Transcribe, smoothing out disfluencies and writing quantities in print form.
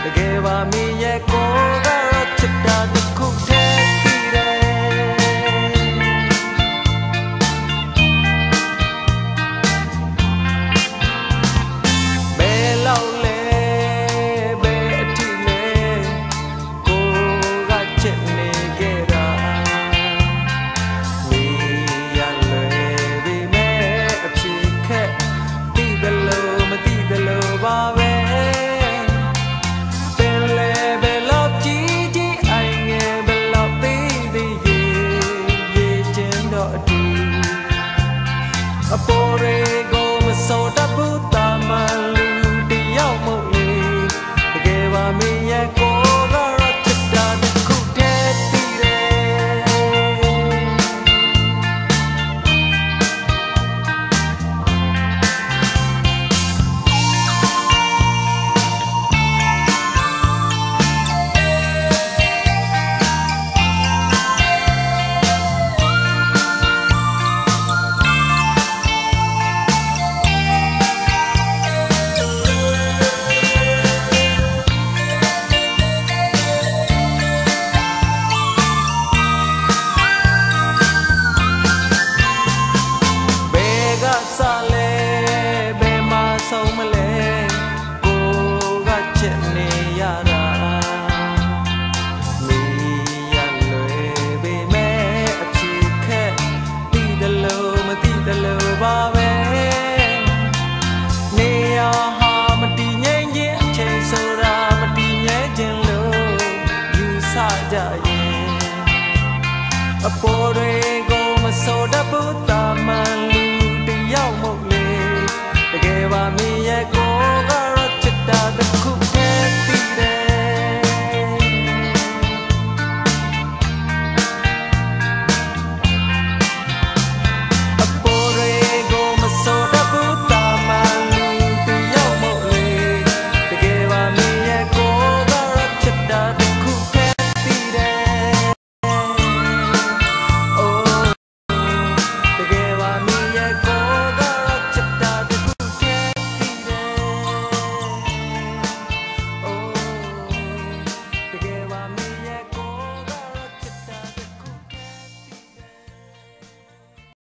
တကယ်ပါမင်းရဲ့ကိုယ်ကတော့ချစ်တာတစ်ခုတည်းပြီးတယ်ဘယ်လောက်လဲဘယ်အထိလဲကိုယ်ကချစ်နေခဲ့တာမင်းရလွယ်ပြီမဲ့အဖြစ်ခက်သိတယ်လို့မသိတယ်လို့ပါပဲအပေါ်တွေကိုမစောတတ်ဘူးတာမန်လူတယောက်မို့လေတကယ်ပါမင်းရဲ့ကိုယ်ကတော့ချစ်တာတစ်ခုတည်းပြီးတယ်ဆုံးမလဲကိုကချစ်နေရတာမင်းရလွယ်ပေမဲ့အဖြစ်ခက်သိတယ်လို့မသိတယ်လို့ပါပဲနေရဟာမတည်ငြိမ်ခြင်းအချိန်ဆိုတာမတည်ငြိမ်ခြင်းလို့ယူဆကြရင်အပေါ်တွေကိုမစောတတ်ဘူး